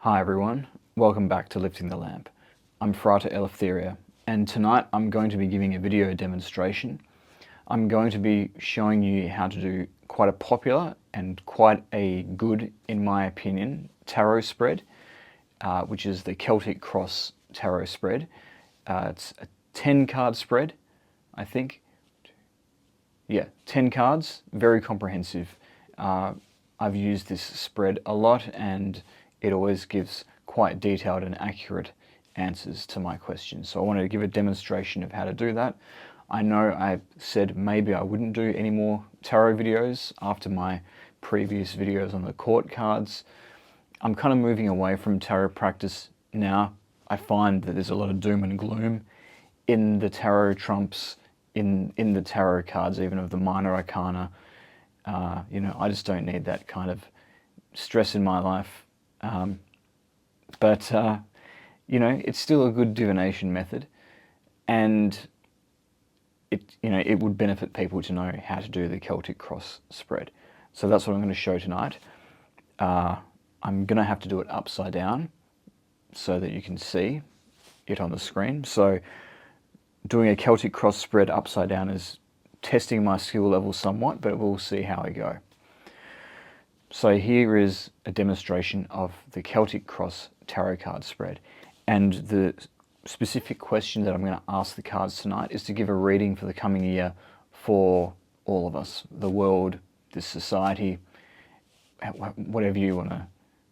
Hi everyone, welcome back to Lifting the Lamp. I'm Frater Eleftheria, and tonight I'm going to be giving a video demonstration. I'm going to be showing you how to do quite a popular and quite a good, in my opinion, tarot spread, which is the Celtic Cross Tarot spread. It's a 10 card spread, I think. Yeah, 10 cards, very comprehensive. I've used this spread a lot and it always gives quite detailed and accurate answers to my questions. So I wanted to give a demonstration of how to do that. I know I said maybe I wouldn't do any more tarot videos after my previous videos on the court cards. I'm kind of moving away from tarot practice now. I find that there's a lot of doom and gloom in the tarot trumps, in the tarot cards, even of the minor arcana. I just don't need that kind of stress in my life. But it's still a good divination method, and it would benefit people to know how to do the Celtic Cross spread. So that's what I'm going to show tonight. I'm going to have to do it upside down so that you can see it on the screen. So doing a Celtic Cross spread upside down is testing my skill level somewhat, but we'll see how I go. So here is a demonstration of the Celtic Cross Tarot card spread. And the specific question that I'm going to ask the cards tonight is to give a reading for the coming year for all of us, the world, this society, whatever you want to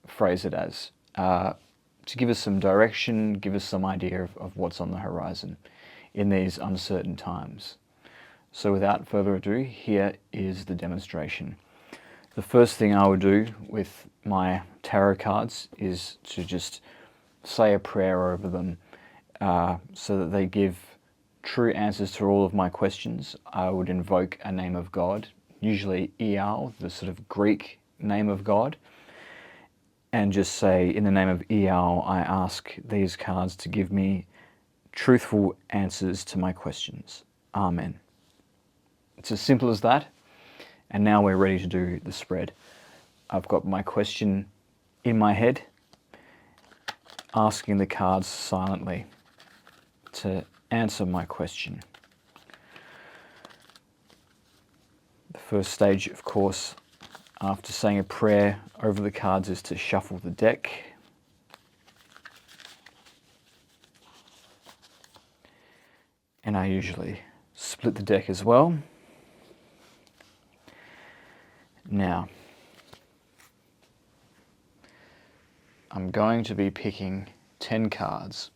phrase it as, to give us some direction, give us some idea of what's on the horizon in these uncertain times. So without further ado, here is the demonstration. The first thing I would do with my tarot cards is to just say a prayer over them so that they give true answers to all of my questions. I would invoke a name of God, usually Ial, the sort of Greek name of God, and just say, in the name of Ial, I ask these cards to give me truthful answers to my questions. Amen. It's as simple as that. And now we're ready to do the spread. I've got my question in my head, asking the cards silently to answer my question. The first stage, of course, after saying a prayer over the cards, is to shuffle the deck. And I usually split the deck as well. Now, I'm going to be picking 10 cards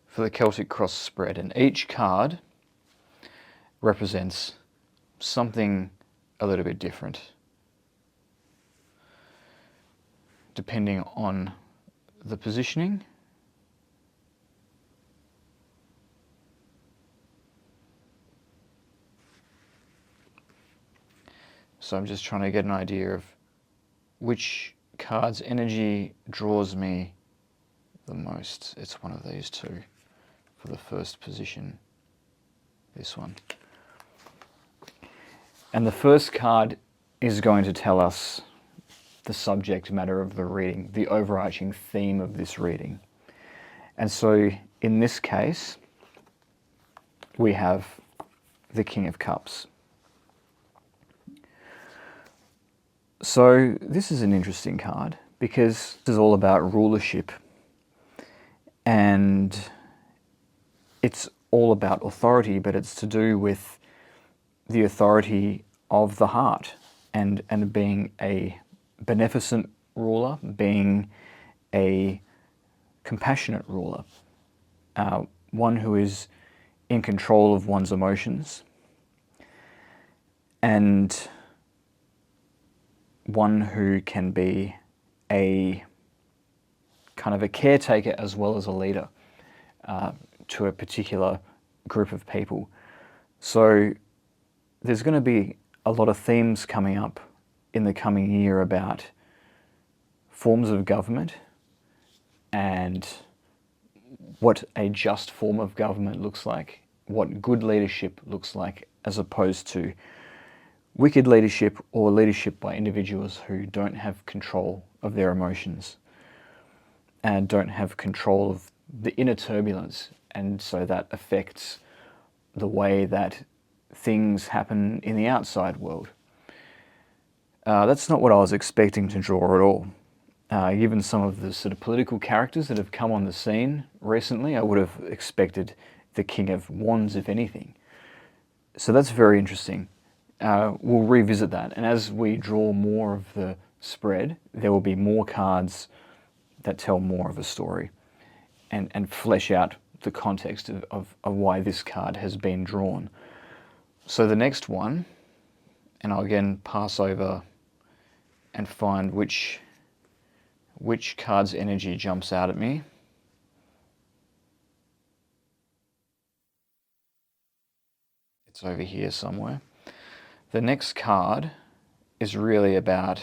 for the Celtic Cross spread, and each card represents something a little bit different, depending on the positioning. So I'm just trying to get an idea of which card's energy draws me the most. It's one of these two for the first position, this one. And the first card is going to tell us the subject matter of the reading, the overarching theme of this reading. And so in this case, we have the King of Cups. So this is an interesting card because this is all about rulership, and it's all about authority, but it's to do with the authority of the heart and being a beneficent ruler, being a compassionate ruler, one who is in control of one's emotions, and one who can be a kind of a caretaker as well as a leader to a particular group of people. So there's going to be a lot of themes coming up in the coming year about forms of government and what a just form of government looks like, what good leadership looks like, as opposed to wicked leadership or leadership by individuals who don't have control of their emotions. and don't have control of the inner turbulence, and so that affects the way that things happen in the outside world. That's not what I was expecting to draw at all. Given some of the sort of political characters that have come on the scene recently, I would have expected the King of Wands, if anything. So that's very interesting. We'll revisit that, and as we draw more of the spread, there will be more cards that tell more of a story and flesh out the context of why this card has been drawn. So the next one, and I'll again pass over and find which card's energy jumps out at me. It's over here somewhere. The next card is really about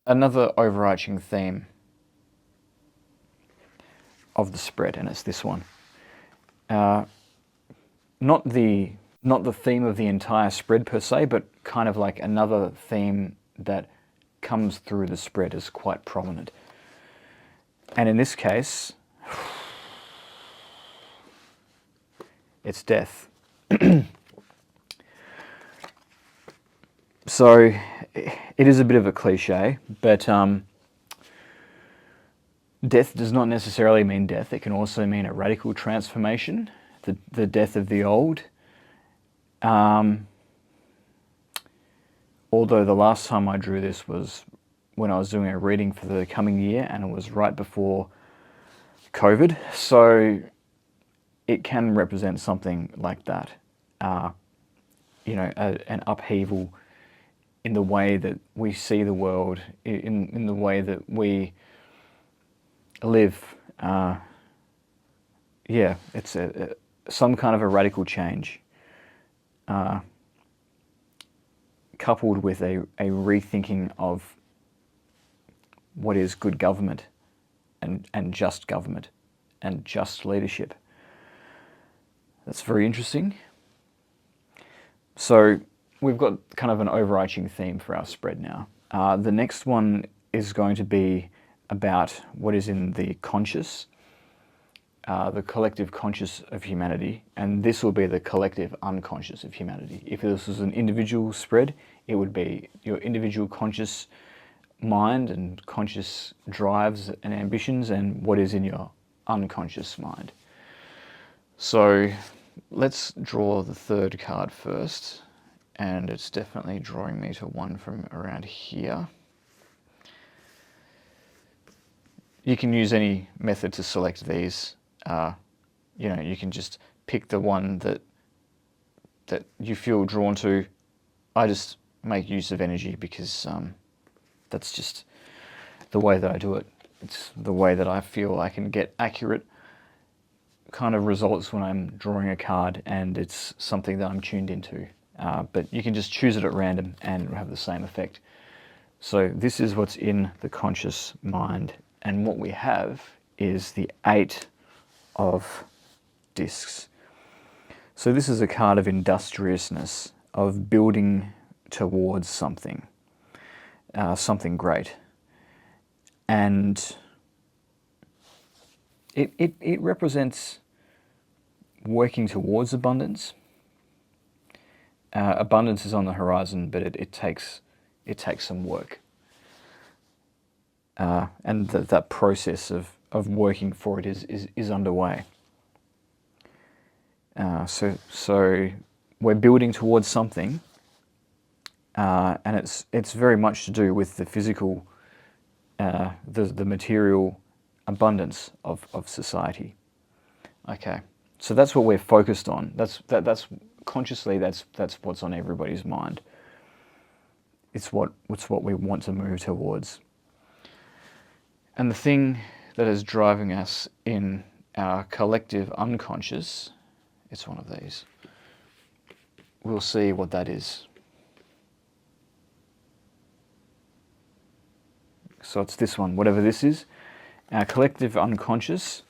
another overarching theme of the spread, and it's this one. Not the theme of the entire spread per se, but kind of like another theme that comes through the spread as quite prominent. And in this case, it's death. So it is a bit of a cliche, but death does not necessarily mean death. It can also mean a radical transformation, the death of the old. Although the last time I drew this was when I was doing a reading for the coming year, and it was right before COVID, so it can represent something like that. You know, an upheaval in the way that we see the world, in the way that we live. Yeah, it's some kind of a radical change, coupled with a rethinking of what is good government and just government and just leadership. That's very interesting. So we've got kind of an overarching theme for our spread now. The next one is going to be about what is in the conscious, the collective conscious of humanity, and this will be the collective unconscious of humanity. If this was an individual spread, it would be your individual conscious mind and conscious drives and ambitions, and what is in your unconscious mind. So let's draw the third card first, and it's definitely drawing me to one from around here. You can use any method to select these. You know, you can just pick the one that you feel drawn to. I just make use of energy because that's just the way that I do it. It's the way that I feel I can get accurate kind of results when I'm drawing a card, and it's something that I'm tuned into. But you can just choose it at random and have the same effect. So this is what's in the conscious mind, and what we have is the 8 of discs. So this is a card of industriousness, of building towards something, something great. And it represents working towards abundance. Abundance is on the horizon, but it takes some work. And that process of working for it is underway. So we're building towards something, and it's very much to do with the physical, the material abundance of society. Okay, so that's what we're focused on. That's consciously that's what's on everybody's mind. It's what we want to move towards. And the thing that is driving us in our collective unconscious, it's one of these. We'll see what that is. So it's this one, whatever this is. Our collective unconscious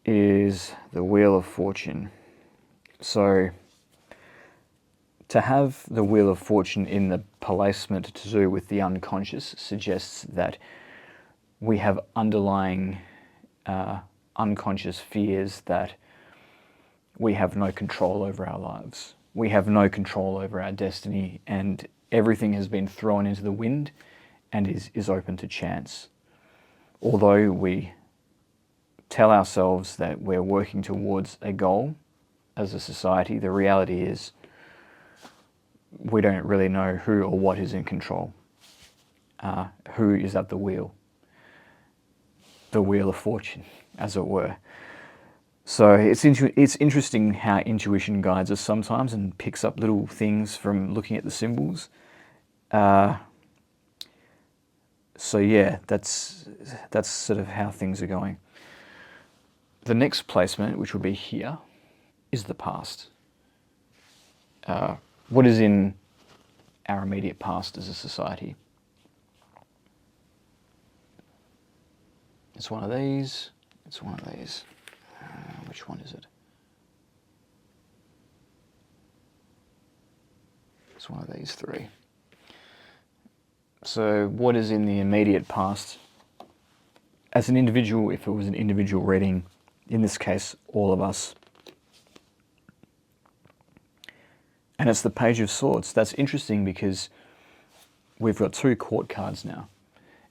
is the Wheel of Fortune. So To have the Wheel of Fortune in the placement to do with the unconscious suggests that we have underlying unconscious fears that we have no control over our lives. We have no control over our destiny, and everything has been thrown into the wind and is open to chance. Although we tell ourselves that we're working towards a goal as a society, the reality is we don't really know who or what is in control. Who is at the wheel of fortune, as it were. So it's interesting how intuition guides us sometimes and picks up little things from looking at the symbols. So yeah, that's sort of how things are going. The next placement, which will be here, is the past. What is in our immediate past as a society? It's one of these. It's one of these. Which one is it? It's one of these three. So what is in the immediate past? As an individual, if it was an individual reading, in this case, all of us. And it's the Page of Swords. That's interesting because we've got two court cards now.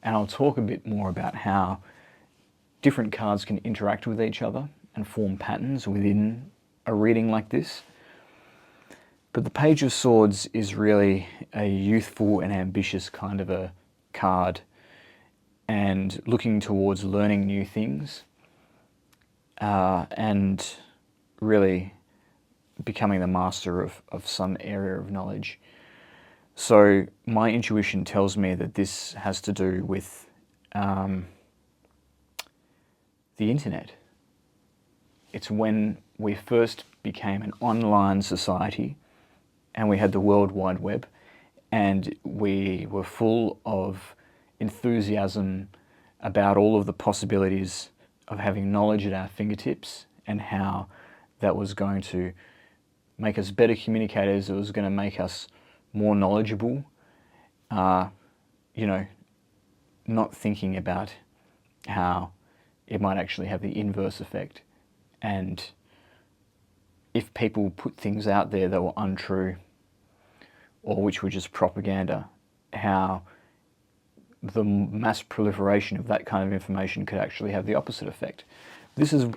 And I'll talk a bit more about how different cards can interact with each other and form patterns within a reading like this. But the Page of Swords is really a youthful and ambitious kind of a card, and looking towards learning new things and really becoming the master of some area of knowledge. So my intuition tells me that this has to do with the internet. It's when we first became an online society and we had the World Wide Web, and we were full of enthusiasm about all of the possibilities of having knowledge at our fingertips and how that was going to make us better communicators, it was going to make us more knowledgeable, not thinking about how it might actually have the inverse effect. And if people put things out there that were untrue or which were just propaganda, how the mass proliferation of that kind of information could actually have the opposite effect. This is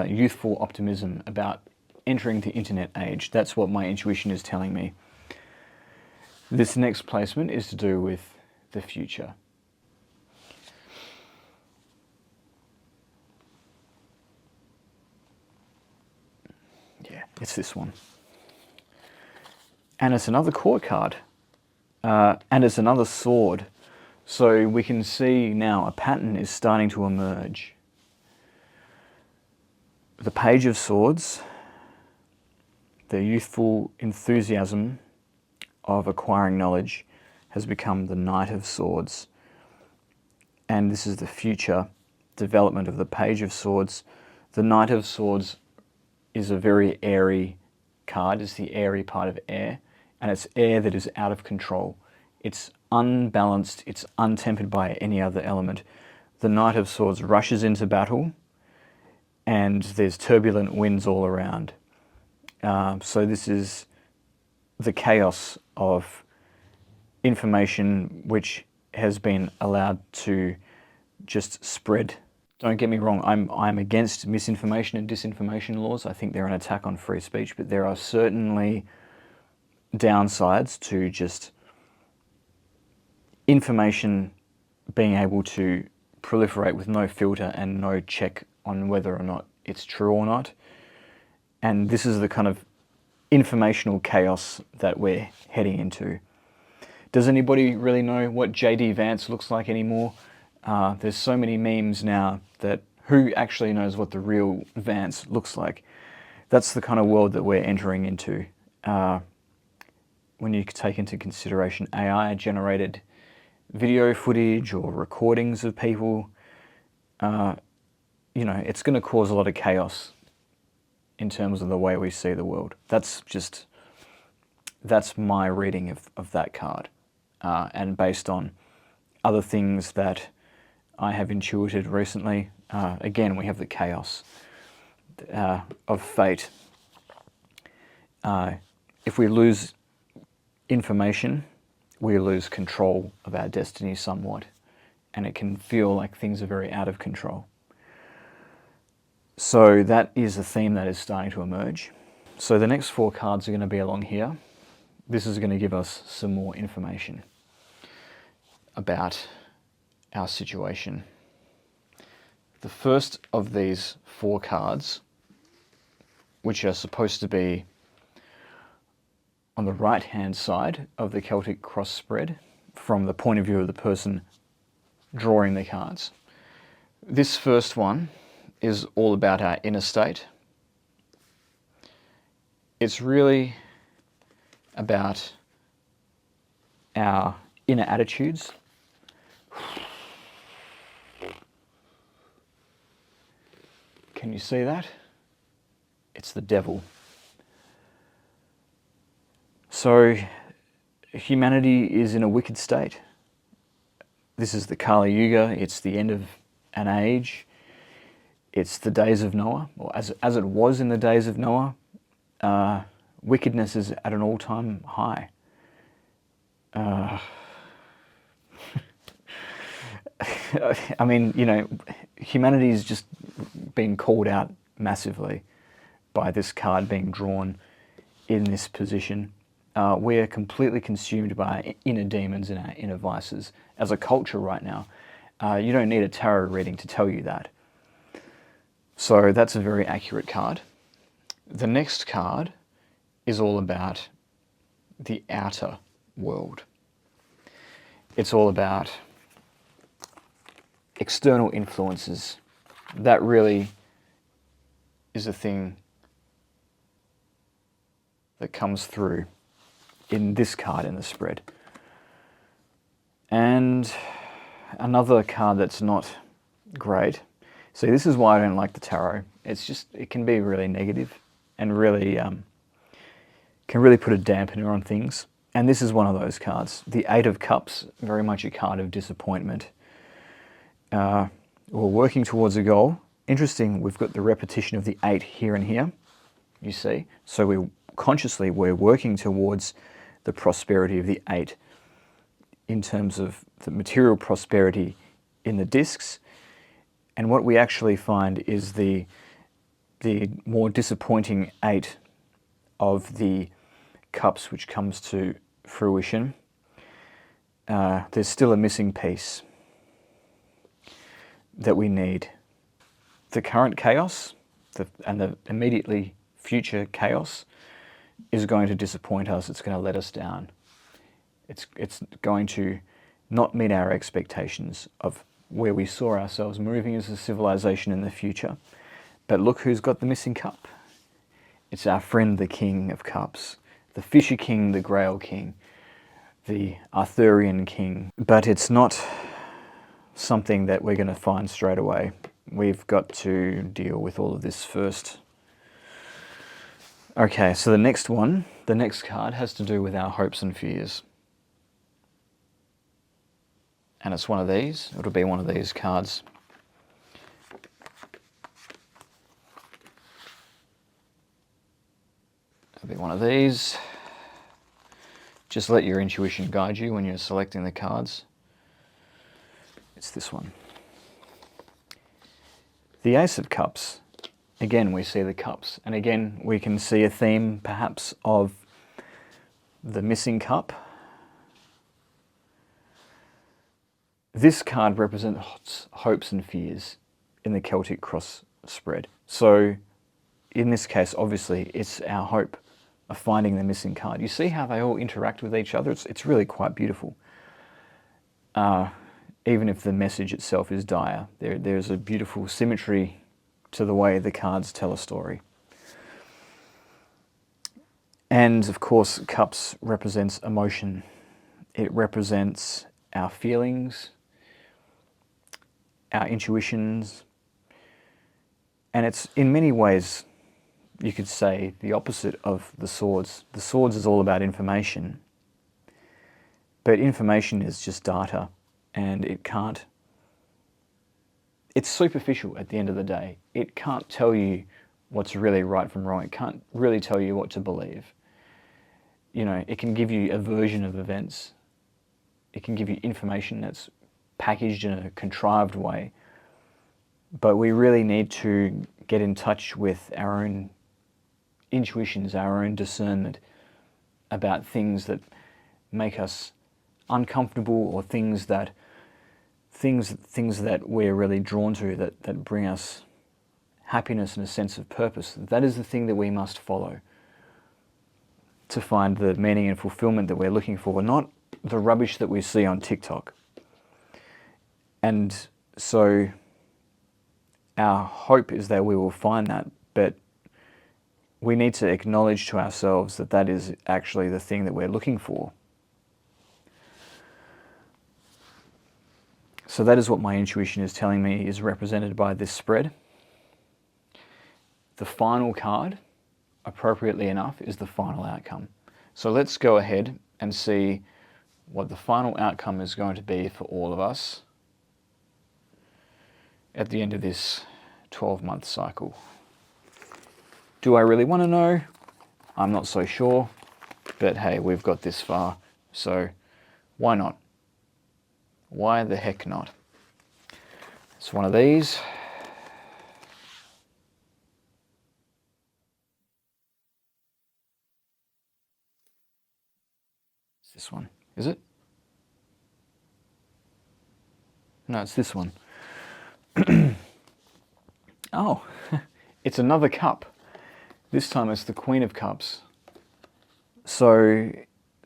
youthful optimism about entering the internet age. That's what my intuition is telling me. This next placement is to do with the future. Yeah, it's this one. And it's another court card. And it's another sword. So we can see now a pattern is starting to emerge. The Page of Swords, the youthful enthusiasm of acquiring knowledge, has become the Knight of Swords. And this is the future development of the Page of Swords. The Knight of Swords is a very airy card. It's the airy part of air, and it's air that is out of control. It's unbalanced, it's untempered by any other element. The Knight of Swords rushes into battle, and there's turbulent winds all around. So this is the chaos of information which has been allowed to just spread. Don't get me wrong, I'm against misinformation and disinformation laws. I think they're an attack on free speech, but there are certainly downsides to just information being able to proliferate with no filter and no check on whether or not it's true or not. And this is the kind of informational chaos that we're heading into. Does anybody really know what J.D. Vance looks like anymore? There's so many memes now that who actually knows what the real Vance looks like? That's the kind of world that we're entering into. When you take into consideration AI-generated video footage or recordings of people, it's going to cause a lot of chaos in terms of the way we see the world. That's just that's my reading of that card. And based on other things that I have intuited recently, again, we have the chaos of fate. If we lose information, we lose control of our destiny somewhat, and it can feel like things are very out of control. So that is a theme that is starting to emerge. So the next 4 cards are going to be along here. This is going to give us some more information about our situation. The first of these 4 cards, which are supposed to be on the right-hand side of the Celtic Cross spread, from the point of view of the person drawing the cards. This first one is all about our inner state. It's really about our inner attitudes. Can you see that? It's the devil. So humanity is in a wicked state. This is the Kali Yuga. It's the end of an age. It's the days of Noah, or as it was in the days of Noah. Wickedness is at an all-time high. I mean, you know, humanity is just being called out massively by this card being drawn in this position. We're completely consumed by our inner demons and our inner vices as a culture right now. You don't need a tarot reading to tell you that. So that's a very accurate card. The next card is all about the outer world. It's all about external influences. That really is a thing that comes through in this card in the spread. And another card that's not great. See, this is why I don't like the tarot. It's just, it can be really negative and really can really put a dampener on things. And this is one of those cards. The 8 of Cups, very much a card of disappointment. We're working towards a goal. Interesting, we've got the repetition of the 8 here and here, you see. So we're working towards the prosperity of the 8 in terms of the material prosperity in the discs. And what we actually find is the more disappointing 8 of the Cups, which comes to fruition. There's still a missing piece that we need. The current chaos and the immediately future chaos is going to disappoint us. It's going to let us down. It's going to not meet our expectations of where we saw ourselves moving as a civilization in the future. But look who's got the missing cup. It's our friend, the King of Cups, the Fisher King, the Grail King, the Arthurian King. But it's not something that we're going to find straight away. We've got to deal with all of this first. Okay, so the next card has to do with our hopes and fears. And it's one of these. It'll be one of these cards. It'll be one of these. Just let your intuition guide you when you're selecting the cards. It's this one. The Ace of Cups. Again, we see the cups. And again, we can see a theme perhaps of the missing cup. This card represents hopes and fears in the Celtic Cross spread. So in this case, obviously, it's our hope of finding the missing card. You see how they all interact with each other? It's really quite beautiful. Even if the message itself is dire, there's a beautiful symmetry to the way the cards tell a story. And of course, Cups represents emotion. It represents our feelings, our intuitions, and it's in many ways you could say, the opposite of the swords. The swords is all about information, but information is just data, and it's superficial at the end of the day. It can't tell you what's really right from wrong. It can't really tell you what to believe. You know, it can give you a version of events. It can give you information that's packaged in a contrived way. But we really need to get in touch with our own intuitions, our own discernment about things that make us uncomfortable, or things that we're really drawn to, that bring us happiness and a sense of purpose. That is the thing that we must follow to find the meaning and fulfillment that we're looking for, not the rubbish that we see on TikTok. And so our hope is that we will find that, but we need to acknowledge to ourselves that that is actually the thing that we're looking for. So that is what my intuition is telling me is represented by this spread. The final card, appropriately enough, is the final outcome. So let's go ahead and see what the final outcome is going to be for all of us at the end of this 12-month cycle. Do I really want to know? I'm not so sure, but hey, we've got this far, so why not? Why the heck not? It's one of these. It's this one, is it? No, it's this one. Oh, it's another cup. This time it's the Queen of Cups. So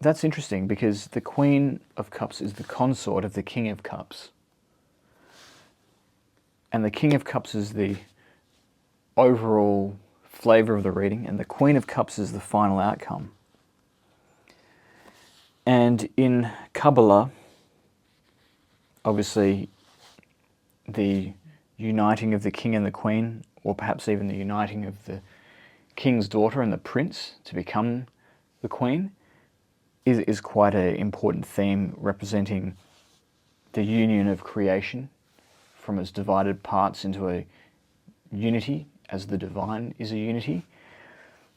that's interesting, because the Queen of Cups is the consort of the King of Cups. And the King of Cups is the overall flavor of the reading, and the Queen of Cups is the final outcome. And in Kabbalah, obviously, the uniting of the king and the queen, or perhaps even the uniting of the king's daughter and the prince to become the queen, is quite an important theme, representing the union of creation from its divided parts into a unity, as the divine is a unity,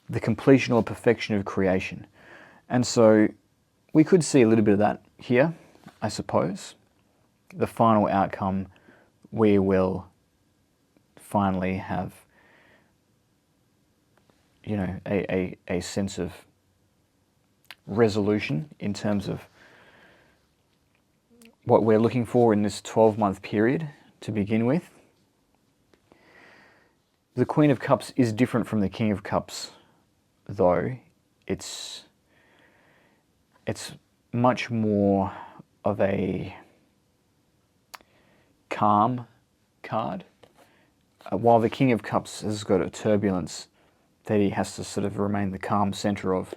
the completion or perfection of creation. And so we could see a little bit of that here, I suppose. The final outcome, we will finally have, you know, a sense of resolution in terms of what we're looking for in this 12-month period to begin with. The Queen of Cups is different from the King of Cups, though. It's much more of a calm card. While the King of Cups has got a turbulence that he has to sort of remain the calm center of,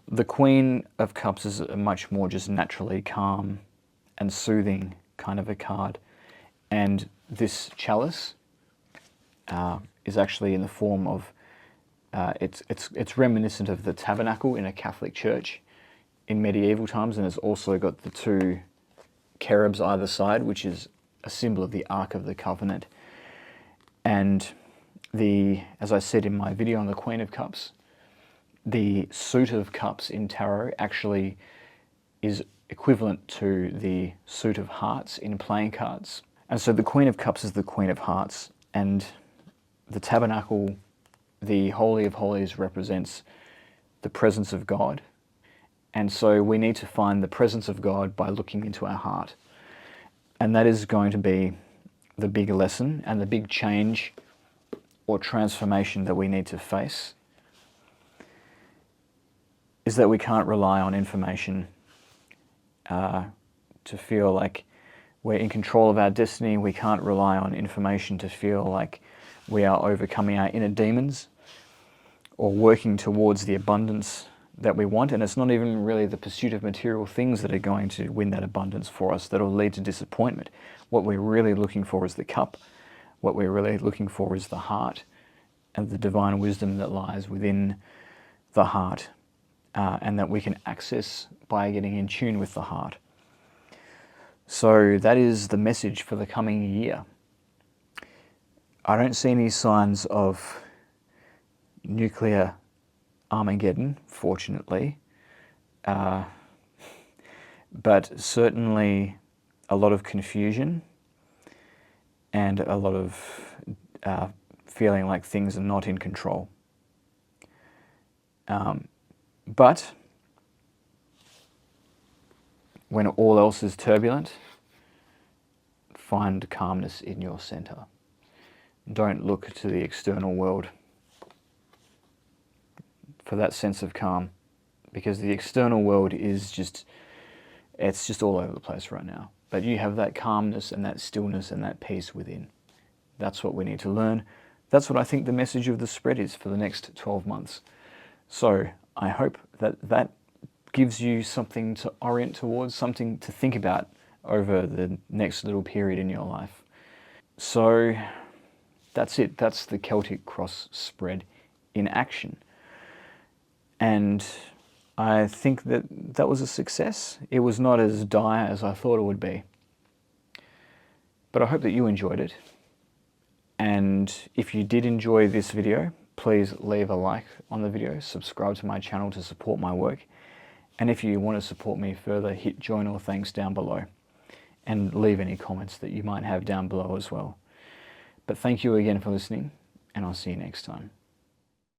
the Queen of Cups is a much more just naturally calm and soothing kind of a card. And this chalice is actually in the form of, it's reminiscent of the tabernacle in a Catholic church in medieval times, and it's also got the two cherubs either side, which is a symbol of the Ark of the Covenant. And as I said in my video on the Queen of Cups, the suit of cups in tarot actually is equivalent to the suit of hearts in playing cards. And so the Queen of Cups is the Queen of Hearts, and the tabernacle, the Holy of Holies, represents the presence of God. And so we need to find the presence of God by looking into our heart. And that is going to be the big lesson and the big change or transformation that we need to face, is that we can't rely on information to feel like we're in control of our destiny. We can't rely on information to feel like we are overcoming our inner demons or working towards the abundance that we want. And it's not even really the pursuit of material things that are going to win that abundance for us, that will lead to disappointment. What we're really looking for is the cup. What we're really looking for is the heart. and the divine wisdom that lies within the heart, and that we can access by getting in tune with the heart. So that is the message for the coming year. I don't see any signs of nuclear Armageddon, fortunately, but certainly a lot of confusion and a lot of feeling like things are not in control. But when all else is turbulent, find calmness in your center. Don't look to the external world for that sense of calm, because the external world is just all over the place right now. But you have that calmness and that stillness and that peace within. That's what we need to learn. That's what I think the message of the spread is for the next 12 months. So I hope that that gives you something to orient towards, something to think about over the next little period in your life. So that's it. That's the Celtic Cross spread in action. And I think that that was a success. It was not as dire as I thought it would be. But I hope that you enjoyed it. And if you did enjoy this video, please leave a like on the video, subscribe to my channel to support my work. And if you want to support me further, hit join or thanks down below. And leave any comments that you might have down below as well. But thank you again for listening, and I'll see you next time.